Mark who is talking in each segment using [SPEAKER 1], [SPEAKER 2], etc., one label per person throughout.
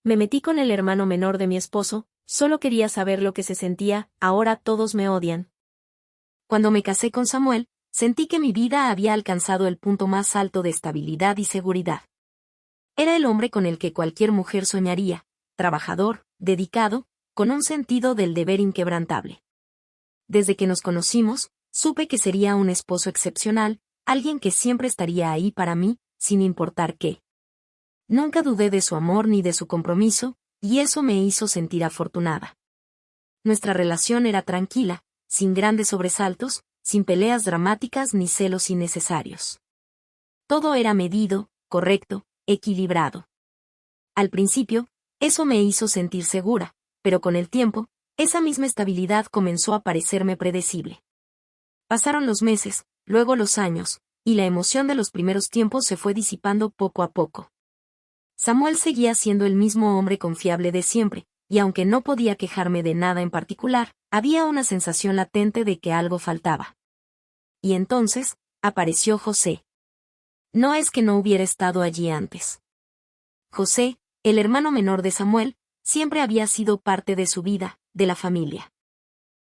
[SPEAKER 1] Me metí con el hermano menor de mi esposo, solo quería saber lo que se sentía, ahora todos me odian. Cuando me casé con Samuel, sentí que mi vida había alcanzado el punto más alto de estabilidad y seguridad. Era el hombre con el que cualquier mujer soñaría, trabajador, dedicado, con un sentido del deber inquebrantable. Desde que nos conocimos, supe que sería un esposo excepcional, alguien que siempre estaría ahí para mí, sin importar qué. Nunca dudé de su amor ni de su compromiso, y eso me hizo sentir afortunada. Nuestra relación era tranquila, sin grandes sobresaltos, sin peleas dramáticas ni celos innecesarios. Todo era medido, correcto, equilibrado. Al principio, eso me hizo sentir segura, pero con el tiempo, esa misma estabilidad comenzó a parecerme predecible. Pasaron los meses, luego los años, y la emoción de los primeros tiempos se fue disipando poco a poco. Samuel seguía siendo el mismo hombre confiable de siempre, y aunque no podía quejarme de nada en particular, había una sensación latente de que algo faltaba. Y entonces, apareció José. No es que no hubiera estado allí antes. José, el hermano menor de Samuel, siempre había sido parte de su vida, de la familia.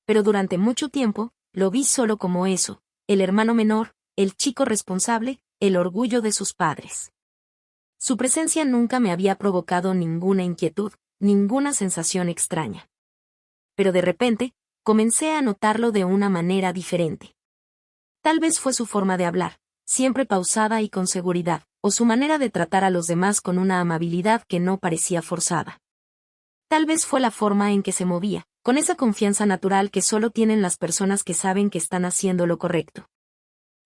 [SPEAKER 1] Pero durante mucho tiempo, lo vi solo como eso, el hermano menor, el chico responsable, el orgullo de sus padres. Su presencia nunca me había provocado ninguna inquietud, ninguna sensación extraña. Pero de repente, comencé a notarlo de una manera diferente. Tal vez fue su forma de hablar, siempre pausada y con seguridad, o su manera de tratar a los demás con una amabilidad que no parecía forzada. Tal vez fue la forma en que se movía, con esa confianza natural que solo tienen las personas que saben que están haciendo lo correcto.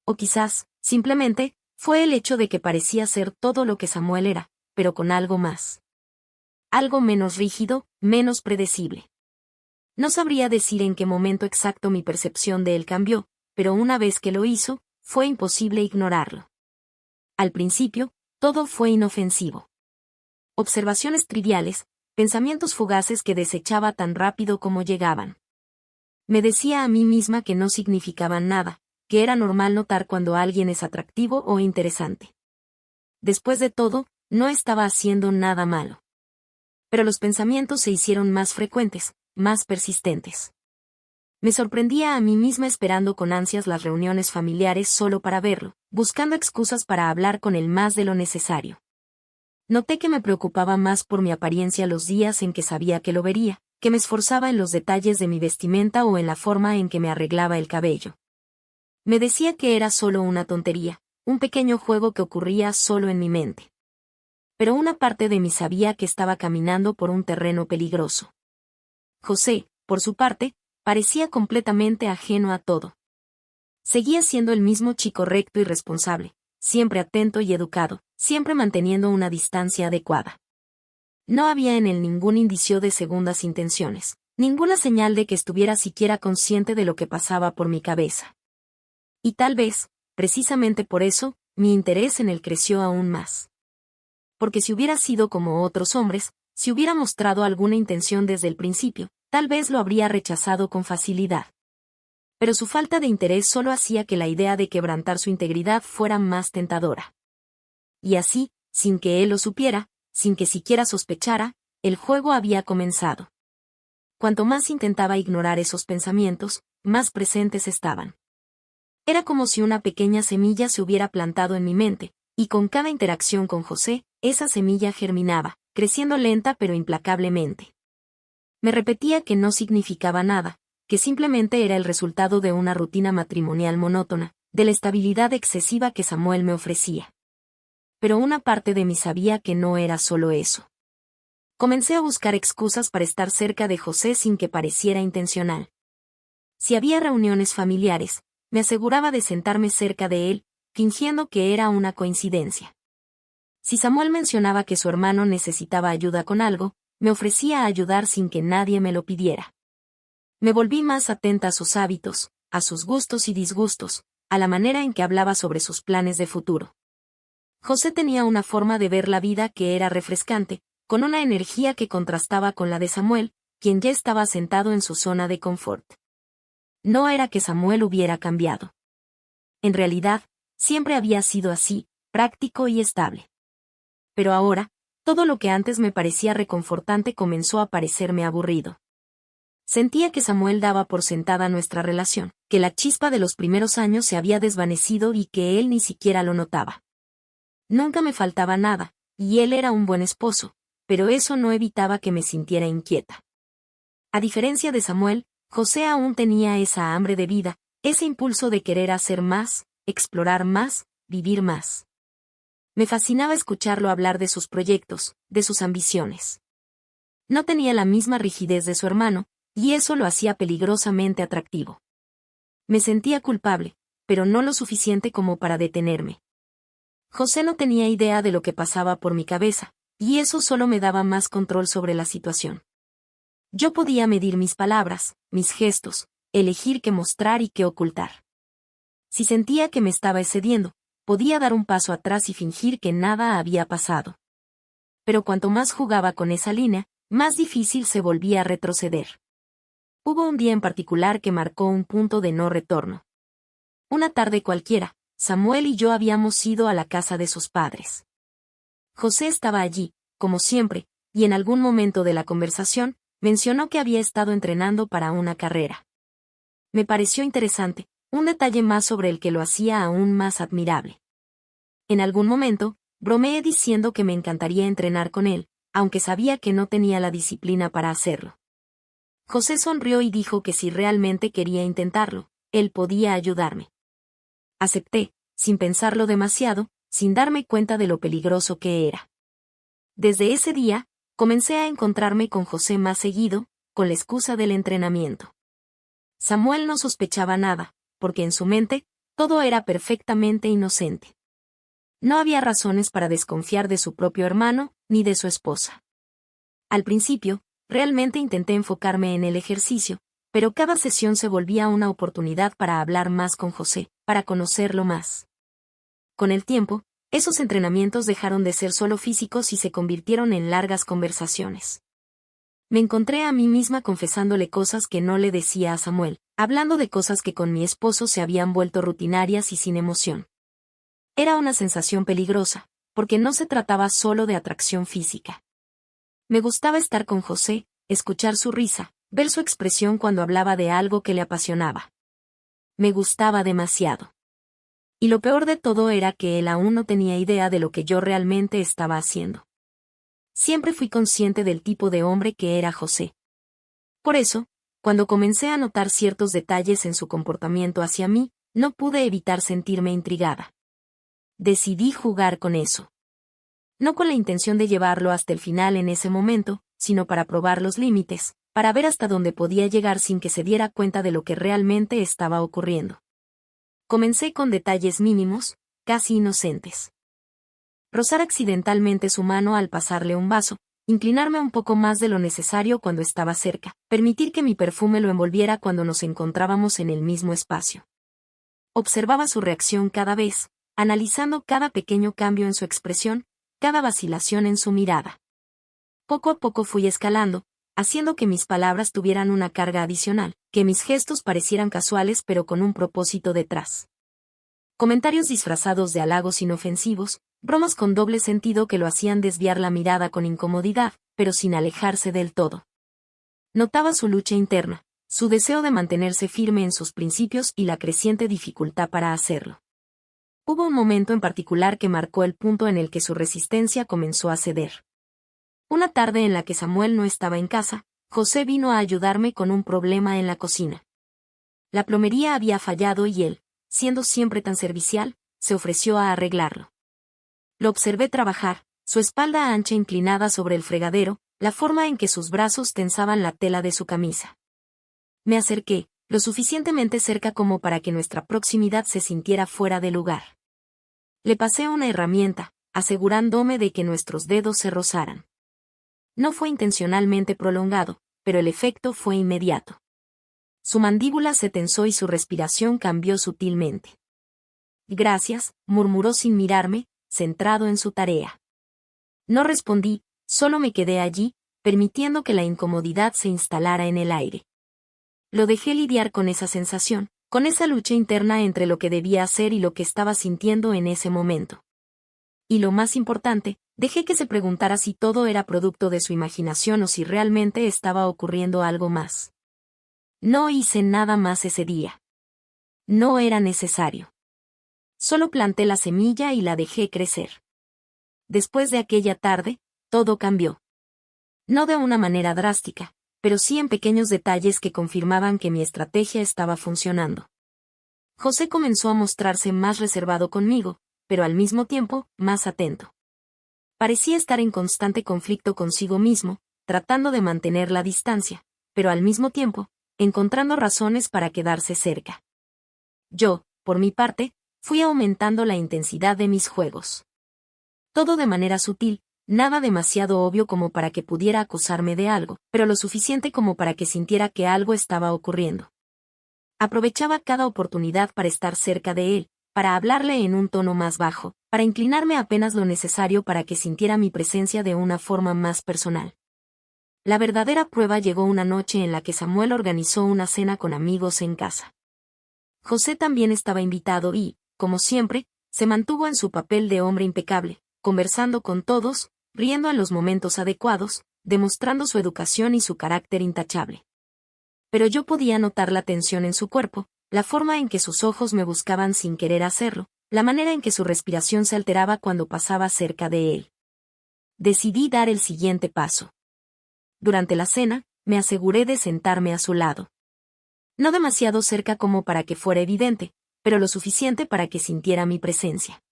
[SPEAKER 1] O quizás, simplemente, fue el hecho de que parecía ser todo lo que Samuel era, pero con algo más. Algo menos rígido, menos predecible. No sabría decir en qué momento exacto mi percepción de él cambió, pero una vez que lo hizo, fue imposible ignorarlo. Al principio, todo fue inofensivo. Observaciones triviales, pensamientos fugaces que desechaba tan rápido como llegaban. Me decía a mí misma que no significaban nada, que era normal notar cuando alguien es atractivo o interesante. Después de todo, no estaba haciendo nada malo. Pero los pensamientos se hicieron más frecuentes, más persistentes. Me sorprendía a mí misma esperando con ansias las reuniones familiares solo para verlo, buscando excusas para hablar con él más de lo necesario. Noté que me preocupaba más por mi apariencia los días en que sabía que lo vería, que me esforzaba en los detalles de mi vestimenta o en la forma en que me arreglaba el cabello. Me decía que era solo una tontería, un pequeño juego que ocurría solo en mi mente. Pero una parte de mí sabía que estaba caminando por un terreno peligroso. José, por su parte, parecía completamente ajeno a todo. Seguía siendo el mismo chico recto y responsable, siempre atento y educado, siempre manteniendo una distancia adecuada. No había en él ningún indicio de segundas intenciones, ninguna señal de que estuviera siquiera consciente de lo que pasaba por mi cabeza. Y tal vez, precisamente por eso, mi interés en él creció aún más. Porque si hubiera sido como otros hombres, si hubiera mostrado alguna intención desde el principio, tal vez lo habría rechazado con facilidad. Pero su falta de interés solo hacía que la idea de quebrantar su integridad fuera más tentadora. Y así, sin que él lo supiera, sin que siquiera sospechara, el juego había comenzado. Cuanto más intentaba ignorar esos pensamientos, más presentes estaban. Era como si una pequeña semilla se hubiera plantado en mi mente, y con cada interacción con José, esa semilla germinaba, creciendo lenta pero implacablemente. Me repetía que no significaba nada, que simplemente era el resultado de una rutina matrimonial monótona, de la estabilidad excesiva que Samuel me ofrecía. Pero una parte de mí sabía que no era solo eso. Comencé a buscar excusas para estar cerca de José sin que pareciera intencional. Si había reuniones familiares, me aseguraba de sentarme cerca de él, fingiendo que era una coincidencia. Si Samuel mencionaba que su hermano necesitaba ayuda con algo, me ofrecía a ayudar sin que nadie me lo pidiera. Me volví más atenta a sus hábitos, a sus gustos y disgustos, a la manera en que hablaba sobre sus planes de futuro. José tenía una forma de ver la vida que era refrescante, con una energía que contrastaba con la de Samuel, quien ya estaba sentado en su zona de confort. No era que Samuel hubiera cambiado. En realidad, siempre había sido así, práctico y estable. Pero ahora, Todo lo que antes me parecía reconfortante comenzó a parecerme aburrido. Sentía que Samuel daba por sentada nuestra relación, que la chispa de los primeros años se había desvanecido y que él ni siquiera lo notaba. Nunca me faltaba nada, y él era un buen esposo, pero eso no evitaba que me sintiera inquieta. A diferencia de Samuel, José aún tenía esa hambre de vida, ese impulso de querer hacer más, explorar más, vivir más. Me fascinaba escucharlo hablar de sus proyectos, de sus ambiciones. No tenía la misma rigidez de su hermano, y eso lo hacía peligrosamente atractivo. Me sentía culpable, pero no lo suficiente como para detenerme. José no tenía idea de lo que pasaba por mi cabeza, y eso solo me daba más control sobre la situación. Yo podía medir mis palabras, mis gestos, elegir qué mostrar y qué ocultar. Si sentía que me estaba excediendo, podía dar un paso atrás y fingir que nada había pasado. Pero cuanto más jugaba con esa línea, más difícil se volvía a retroceder. Hubo un día en particular que marcó un punto de no retorno. Una tarde cualquiera, Samuel y yo habíamos ido a la casa de sus padres. José estaba allí, como siempre, y en algún momento de la conversación, mencionó que había estado entrenando para una carrera. Me pareció interesante, un detalle más sobre el que lo hacía aún más admirable. En algún momento, bromeé diciendo que me encantaría entrenar con él, aunque sabía que no tenía la disciplina para hacerlo. José sonrió y dijo que si realmente quería intentarlo, él podía ayudarme. Acepté, sin pensarlo demasiado, sin darme cuenta de lo peligroso que era. Desde ese día, comencé a encontrarme con José más seguido, con la excusa del entrenamiento. Samuel no sospechaba nada, porque en su mente, todo era perfectamente inocente. No había razones para desconfiar de su propio hermano, ni de su esposa. Al principio, realmente intenté enfocarme en el ejercicio, pero cada sesión se volvía una oportunidad para hablar más con José, para conocerlo más. Con el tiempo, esos entrenamientos dejaron de ser solo físicos y se convirtieron en largas conversaciones. Me encontré a mí misma confesándole cosas que no le decía a Samuel, hablando de cosas que con mi esposo se habían vuelto rutinarias y sin emoción. Era una sensación peligrosa, porque no se trataba solo de atracción física. Me gustaba estar con José, escuchar su risa, ver su expresión cuando hablaba de algo que le apasionaba. Me gustaba demasiado. Y lo peor de todo era que él aún no tenía idea de lo que yo realmente estaba haciendo. Siempre fui consciente del tipo de hombre que era José. Por eso, cuando comencé a notar ciertos detalles en su comportamiento hacia mí, no pude evitar sentirme intrigada. Decidí jugar con eso. No con la intención de llevarlo hasta el final en ese momento, sino para probar los límites, para ver hasta dónde podía llegar sin que se diera cuenta de lo que realmente estaba ocurriendo. Comencé con detalles mínimos, casi inocentes. Rozar accidentalmente su mano al pasarle un vaso, inclinarme un poco más de lo necesario cuando estaba cerca, permitir que mi perfume lo envolviera cuando nos encontrábamos en el mismo espacio. Observaba su reacción cada vez, analizando cada pequeño cambio en su expresión, cada vacilación en su mirada. Poco a poco fui escalando, haciendo que mis palabras tuvieran una carga adicional, que mis gestos parecieran casuales pero con un propósito detrás. Comentarios disfrazados de halagos inofensivos, bromas con doble sentido que lo hacían desviar la mirada con incomodidad, pero sin alejarse del todo. Notaba su lucha interna, su deseo de mantenerse firme en sus principios y la creciente dificultad para hacerlo. Hubo un momento en particular que marcó el punto en el que su resistencia comenzó a ceder. Una tarde en la que Samuel no estaba en casa, José vino a ayudarme con un problema en la cocina. La plomería había fallado y él, siendo siempre tan servicial, se ofreció a arreglarlo. Lo observé trabajar, su espalda ancha inclinada sobre el fregadero, la forma en que sus brazos tensaban la tela de su camisa. Me acerqué, lo suficientemente cerca como para que nuestra proximidad se sintiera fuera de lugar. Le pasé una herramienta, asegurándome de que nuestros dedos se rozaran. No fue intencionalmente prolongado, pero el efecto fue inmediato. Su mandíbula se tensó y su respiración cambió sutilmente. Gracias, murmuró sin mirarme, centrado en su tarea. No respondí, solo me quedé allí, permitiendo que la incomodidad se instalara en el aire. Lo dejé lidiar con esa sensación, con esa lucha interna entre lo que debía hacer y lo que estaba sintiendo en ese momento. Y lo más importante, Dejé que se preguntara si todo era producto de su imaginación o si realmente estaba ocurriendo algo más. No hice nada más ese día. No era necesario. Solo planté la semilla y la dejé crecer. Después de aquella tarde, todo cambió. No de una manera drástica, pero sí en pequeños detalles que confirmaban que mi estrategia estaba funcionando. José comenzó a mostrarse más reservado conmigo, pero al mismo tiempo, más atento. Parecía estar en constante conflicto consigo mismo, tratando de mantener la distancia, pero al mismo tiempo, encontrando razones para quedarse cerca. Yo, por mi parte, fui aumentando la intensidad de mis juegos. Todo de manera sutil, nada demasiado obvio como para que pudiera acusarme de algo, pero lo suficiente como para que sintiera que algo estaba ocurriendo. Aprovechaba cada oportunidad para estar cerca de él, para hablarle en un tono más bajo, para inclinarme apenas lo necesario para que sintiera mi presencia de una forma más personal. La verdadera prueba llegó una noche en la que Samuel organizó una cena con amigos en casa. José también estaba invitado y, como siempre, se mantuvo en su papel de hombre impecable, conversando con todos, riendo en los momentos adecuados, demostrando su educación y su carácter intachable. Pero yo podía notar la tensión en su cuerpo, la forma en que sus ojos me buscaban sin querer hacerlo, la manera en que su respiración se alteraba cuando pasaba cerca de él. Decidí dar el siguiente paso. Durante la cena, me aseguré de sentarme a su lado. No demasiado cerca como para que fuera evidente, pero lo suficiente para que sintiera mi presencia.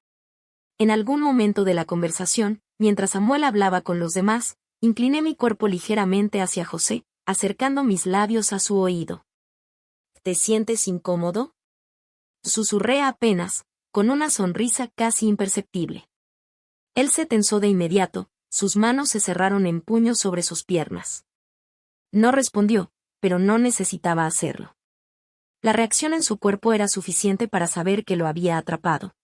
[SPEAKER 1] En algún momento de la conversación, mientras Samuel hablaba con los demás, incliné mi cuerpo ligeramente hacia José, acercando mis labios a su oído. ¿Te sientes incómodo?, susurré apenas, con una sonrisa casi imperceptible. Él se tensó de inmediato, sus manos se cerraron en puños sobre sus piernas. No respondió, pero no necesitaba hacerlo. La reacción en su cuerpo era suficiente para saber que lo había atrapado.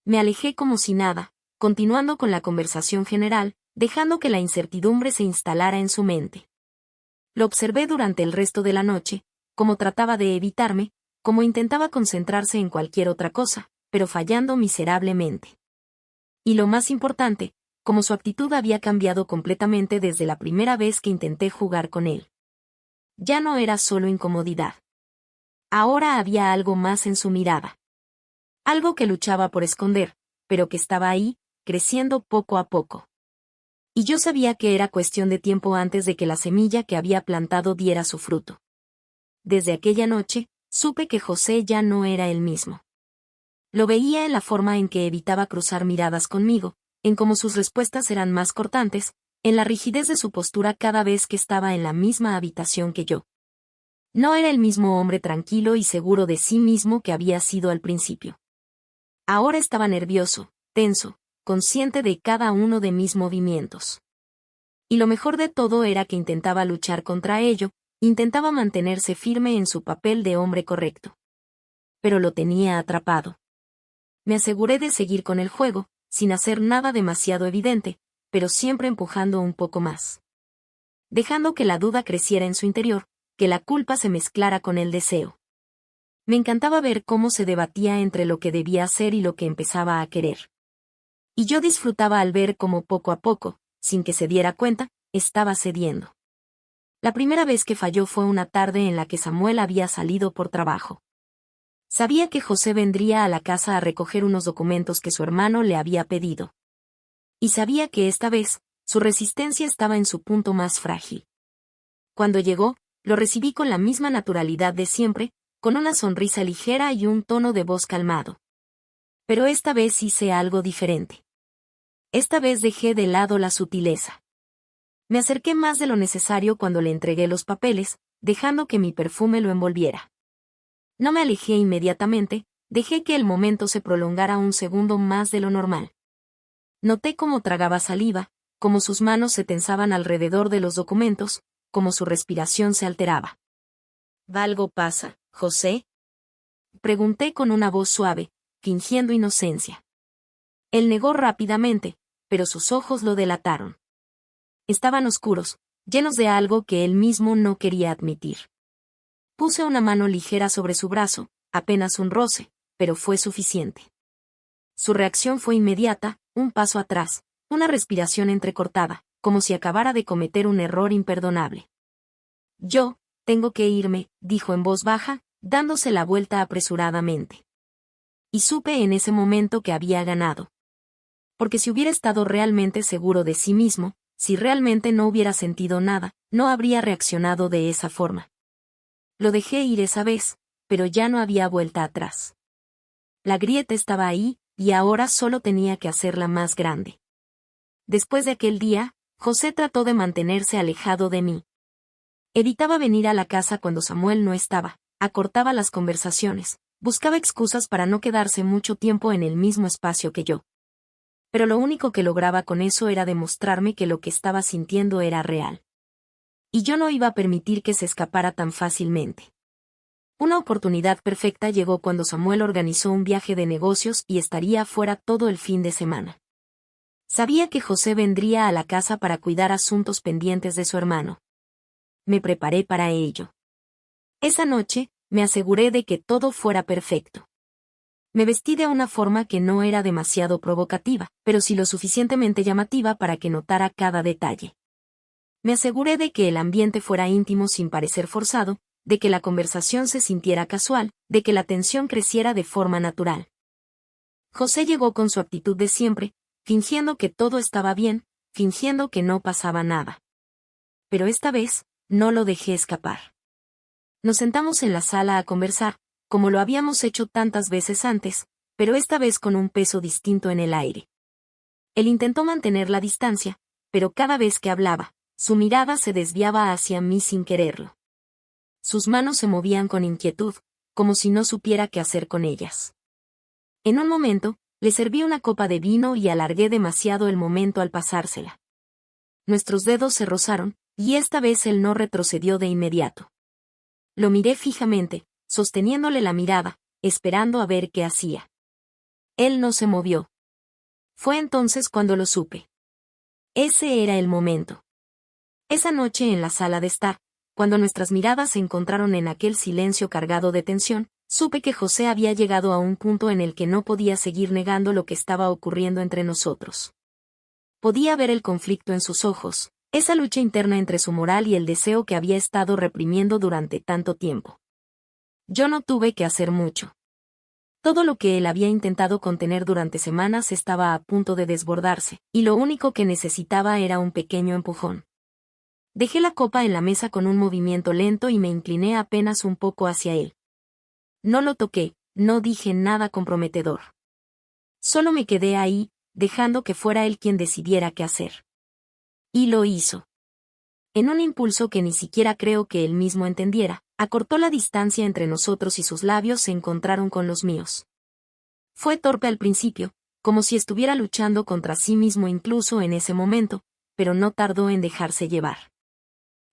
[SPEAKER 1] Me alejé como si nada, continuando con la conversación general, dejando que la incertidumbre se instalara en su mente. Lo observé durante el resto de la noche, como trataba de evitarme, como intentaba concentrarse en cualquier otra cosa, pero fallando miserablemente. Y lo más importante, como su actitud había cambiado completamente desde la primera vez que intenté jugar con él. Ya no era solo incomodidad. Ahora había algo más en su mirada. Algo que luchaba por esconder, pero que estaba ahí, creciendo poco a poco. Y yo sabía que era cuestión de tiempo antes de que la semilla que había plantado diera su fruto. Desde aquella noche, supe que José ya no era el mismo. Lo veía en la forma en que evitaba cruzar miradas conmigo, en cómo sus respuestas eran más cortantes, en la rigidez de su postura cada vez que estaba en la misma habitación que yo. No era el mismo hombre tranquilo y seguro de sí mismo que había sido al principio. Ahora estaba nervioso, tenso, consciente de cada uno de mis movimientos. Y lo mejor de todo era que intentaba luchar contra ello, intentaba mantenerse firme en su papel de hombre correcto. Pero lo tenía atrapado. Me aseguré de seguir con el juego, sin hacer nada demasiado evidente, pero siempre empujando un poco más. Dejando que la duda creciera en su interior, que la culpa se mezclara con el deseo. Me encantaba ver cómo se debatía entre lo que debía hacer y lo que empezaba a querer. Y yo disfrutaba al ver cómo poco a poco, sin que se diera cuenta, estaba cediendo. La primera vez que falló fue una tarde en la que Samuel había salido por trabajo. Sabía que José vendría a la casa a recoger unos documentos que su hermano le había pedido. Y sabía que esta vez, su resistencia estaba en su punto más frágil. Cuando llegó, lo recibí con la misma naturalidad de siempre, con una sonrisa ligera y un tono de voz calmado. Pero esta vez hice algo diferente. Esta vez dejé de lado la sutileza. Me acerqué más de lo necesario cuando le entregué los papeles, dejando que mi perfume lo envolviera. No me alejé inmediatamente, dejé que el momento se prolongara un segundo más de lo normal. Noté cómo tragaba saliva, cómo sus manos se tensaban alrededor de los documentos, cómo su respiración se alteraba. ¿Algo pasa, José?, pregunté con una voz suave, fingiendo inocencia. Él negó rápidamente, pero sus ojos lo delataron. Estaban oscuros, llenos de algo que él mismo no quería admitir. Puse una mano ligera sobre su brazo, apenas un roce, pero fue suficiente. Su reacción fue inmediata, un paso atrás, una respiración entrecortada, como si acabara de cometer un error imperdonable. Yo, tengo que irme, dijo en voz baja, dándose la vuelta apresuradamente. Y supe en ese momento que había ganado. Porque si hubiera estado realmente seguro de sí mismo, si realmente no hubiera sentido nada, no habría reaccionado de esa forma. Lo dejé ir esa vez, pero ya no había vuelta atrás. La grieta estaba ahí, y ahora solo tenía que hacerla más grande. Después de aquel día, José trató de mantenerse alejado de mí. Evitaba venir a la casa cuando Samuel no estaba, acortaba las conversaciones, buscaba excusas para no quedarse mucho tiempo en el mismo espacio que yo. Pero lo único que lograba con eso era demostrarme que lo que estaba sintiendo era real. Y yo no iba a permitir que se escapara tan fácilmente. Una oportunidad perfecta llegó cuando Samuel organizó un viaje de negocios y estaría fuera todo el fin de semana. Sabía que José vendría a la casa para cuidar asuntos pendientes de su hermano. Me preparé para ello. Esa noche, me aseguré de que todo fuera perfecto. Me vestí de una forma que no era demasiado provocativa, pero sí lo suficientemente llamativa para que notara cada detalle. Me aseguré de que el ambiente fuera íntimo sin parecer forzado, de que la conversación se sintiera casual, de que la tensión creciera de forma natural. José llegó con su actitud de siempre, fingiendo que todo estaba bien, fingiendo que no pasaba nada. Pero esta vez, no lo dejé escapar. Nos sentamos en la sala a conversar, como lo habíamos hecho tantas veces antes, pero esta vez con un peso distinto en el aire. Él intentó mantener la distancia, pero cada vez que hablaba, su mirada se desviaba hacia mí sin quererlo. Sus manos se movían con inquietud, como si no supiera qué hacer con ellas. En un momento, le serví una copa de vino y alargué demasiado el momento al pasársela. Nuestros dedos se rozaron, y esta vez él no retrocedió de inmediato. Lo miré fijamente, sosteniéndole la mirada, esperando a ver qué hacía. Él no se movió. Fue entonces cuando lo supe. Ese era el momento. Esa noche en la sala de estar, cuando nuestras miradas se encontraron en aquel silencio cargado de tensión, supe que José había llegado a un punto en el que no podía seguir negando lo que estaba ocurriendo entre nosotros. Podía ver el conflicto en sus ojos, esa lucha interna entre su moral y el deseo que había estado reprimiendo durante tanto tiempo. Yo no tuve que hacer mucho. Todo lo que él había intentado contener durante semanas estaba a punto de desbordarse, y lo único que necesitaba era un pequeño empujón. Dejé la copa en la mesa con un movimiento lento y me incliné apenas un poco hacia él. No lo toqué, no dije nada comprometedor. Solo me quedé ahí, dejando que fuera él quien decidiera qué hacer. Y lo hizo. En un impulso que ni siquiera creo que él mismo entendiera, acortó la distancia entre nosotros y sus labios se encontraron con los míos. Fue torpe al principio, como si estuviera luchando contra sí mismo incluso en ese momento, pero no tardó en dejarse llevar.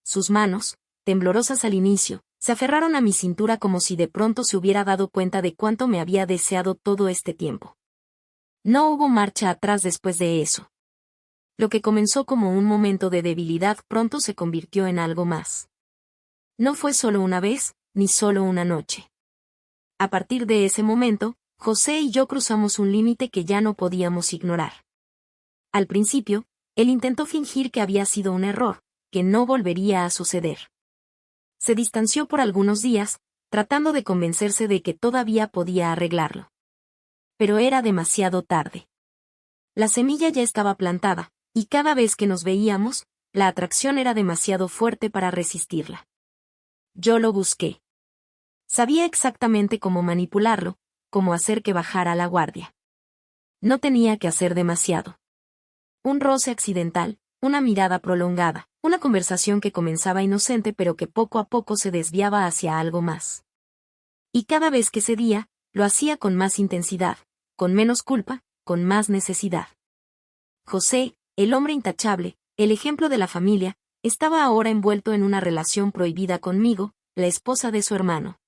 [SPEAKER 1] Sus manos, temblorosas al inicio, se aferraron a mi cintura como si de pronto se hubiera dado cuenta de cuánto me había deseado todo este tiempo. No hubo marcha atrás después de eso. Lo que comenzó como un momento de debilidad pronto se convirtió en algo más. No fue solo una vez, ni solo una noche. A partir de ese momento, José y yo cruzamos un límite que ya no podíamos ignorar. Al principio, él intentó fingir que había sido un error, que no volvería a suceder. Se distanció por algunos días, tratando de convencerse de que todavía podía arreglarlo. Pero era demasiado tarde. La semilla ya estaba plantada, y cada vez que nos veíamos, la atracción era demasiado fuerte para resistirla. Yo lo busqué. Sabía exactamente cómo manipularlo, cómo hacer que bajara la guardia. No tenía que hacer demasiado. Un roce accidental, una mirada prolongada, una conversación que comenzaba inocente pero que poco a poco se desviaba hacia algo más. Y cada vez que cedía, lo hacía con más intensidad, con menos culpa, con más necesidad. José, el hombre intachable, el ejemplo de la familia, estaba ahora envuelto en una relación prohibida conmigo, la esposa de su hermano.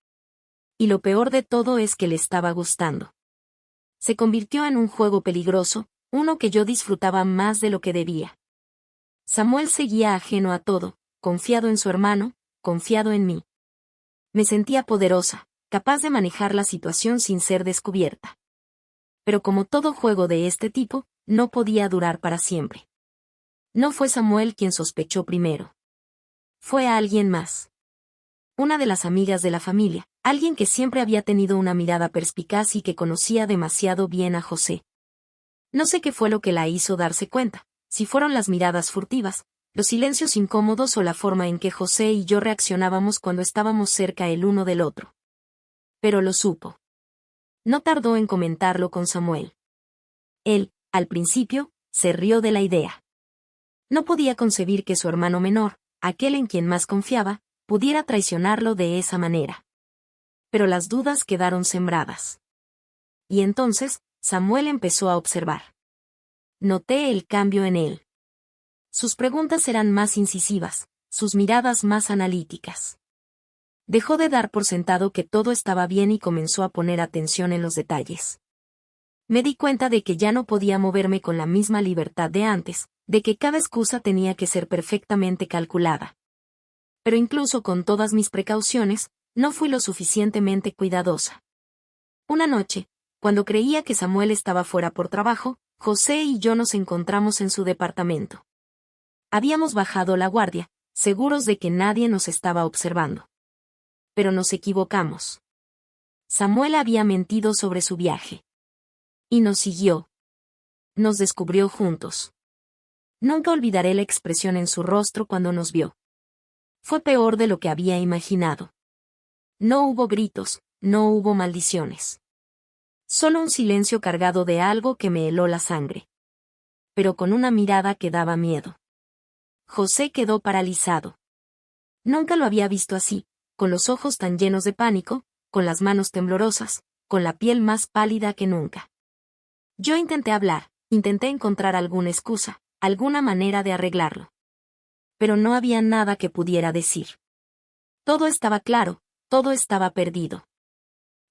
[SPEAKER 1] Y lo peor de todo es que le estaba gustando. Se convirtió en un juego peligroso, uno que yo disfrutaba más de lo que debía. Samuel seguía ajeno a todo, confiado en su hermano, confiado en mí. Me sentía poderosa, capaz de manejar la situación sin ser descubierta. Pero como todo juego de este tipo, no podía durar para siempre. No fue Samuel quien sospechó primero. Fue a alguien más. Una de las amigas de la familia, alguien que siempre había tenido una mirada perspicaz y que conocía demasiado bien a José. No sé qué fue lo que la hizo darse cuenta, si fueron las miradas furtivas, los silencios incómodos o la forma en que José y yo reaccionábamos cuando estábamos cerca el uno del otro. Pero lo supo. No tardó en comentarlo con Samuel. Él, al principio, se rió de la idea. No podía concebir que su hermano menor, aquel en quien más confiaba, pudiera traicionarlo de esa manera. Pero las dudas quedaron sembradas. Y entonces, Samuel empezó a observar. Noté el cambio en él. Sus preguntas eran más incisivas, sus miradas más analíticas. Dejó de dar por sentado que todo estaba bien y comenzó a poner atención en los detalles. Me di cuenta de que ya no podía moverme con la misma libertad de antes, de que cada excusa tenía que ser perfectamente calculada. Pero incluso con todas mis precauciones, no fui lo suficientemente cuidadosa. Una noche, cuando creía que Samuel estaba fuera por trabajo, José y yo nos encontramos en su departamento. Habíamos bajado la guardia, seguros de que nadie nos estaba observando. Pero nos equivocamos. Samuel había mentido sobre su viaje. Y nos siguió. Nos descubrió juntos. Nunca olvidaré la expresión en su rostro cuando nos vio. Fue peor de lo que había imaginado. No hubo gritos, no hubo maldiciones. Solo un silencio cargado de algo que me heló la sangre. Pero con una mirada que daba miedo. José quedó paralizado. Nunca lo había visto así, con los ojos tan llenos de pánico, con las manos temblorosas, con la piel más pálida que nunca. Yo intenté hablar, intenté encontrar alguna excusa, alguna manera de arreglarlo. Pero no había nada que pudiera decir. Todo estaba claro, todo estaba perdido.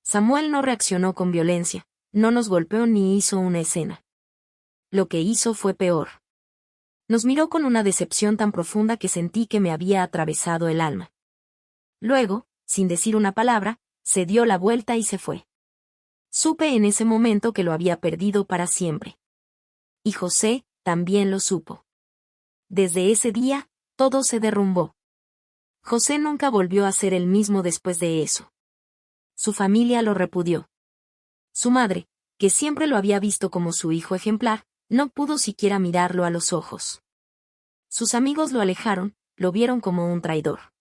[SPEAKER 1] Samuel no reaccionó con violencia, no nos golpeó ni hizo una escena. Lo que hizo fue peor. Nos miró con una decepción tan profunda que sentí que me había atravesado el alma. Luego, sin decir una palabra, se dio la vuelta y se fue. Supe en ese momento que lo había perdido para siempre. Y José también lo supo. Desde ese día, todo se derrumbó. José nunca volvió a ser el mismo después de eso. Su familia lo repudió. Su madre, que siempre lo había visto como su hijo ejemplar, no pudo siquiera mirarlo a los ojos. Sus amigos lo alejaron, lo vieron como un traidor.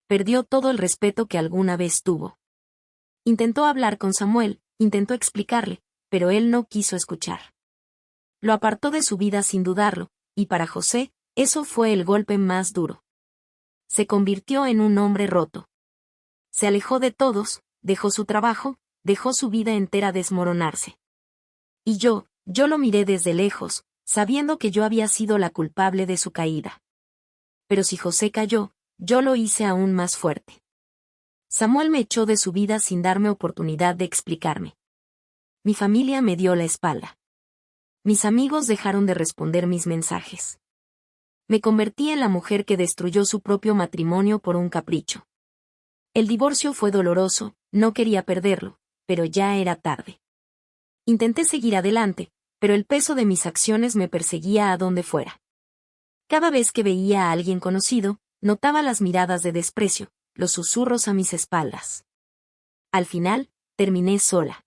[SPEAKER 1] Perdió todo el respeto que alguna vez tuvo. Intentó hablar con Samuel, intentó explicarle, pero él no quiso escuchar. Lo apartó de su vida sin dudarlo, y para José, eso fue el golpe más duro. Se convirtió en un hombre roto. Se alejó de todos, dejó su trabajo, dejó su vida entera desmoronarse. Y yo lo miré desde lejos, sabiendo que yo había sido la culpable de su caída. Pero si José cayó, yo lo hice aún más fuerte. Samuel me echó de su vida sin darme oportunidad de explicarme. Mi familia me dio la espalda. Mis amigos dejaron de responder mis mensajes. Me convertí en la mujer que destruyó su propio matrimonio por un capricho. El divorcio fue doloroso, no quería perderlo, pero ya era tarde. Intenté seguir adelante, pero el peso de mis acciones me perseguía a donde fuera. Cada vez que veía a alguien conocido, notaba las miradas de desprecio, los susurros a mis espaldas. Al final, terminé sola.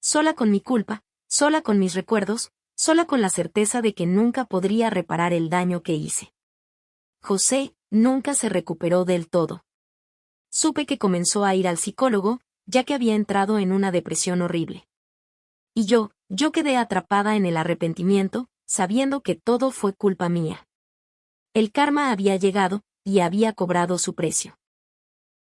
[SPEAKER 1] Sola con mi culpa, sola con mis recuerdos, sola con la certeza de que nunca podría reparar el daño que hice. José nunca se recuperó del todo. Supe que comenzó a ir al psicólogo, ya que había entrado en una depresión horrible. Y yo quedé atrapada en el arrepentimiento, sabiendo que todo fue culpa mía. El karma había llegado, y había cobrado su precio.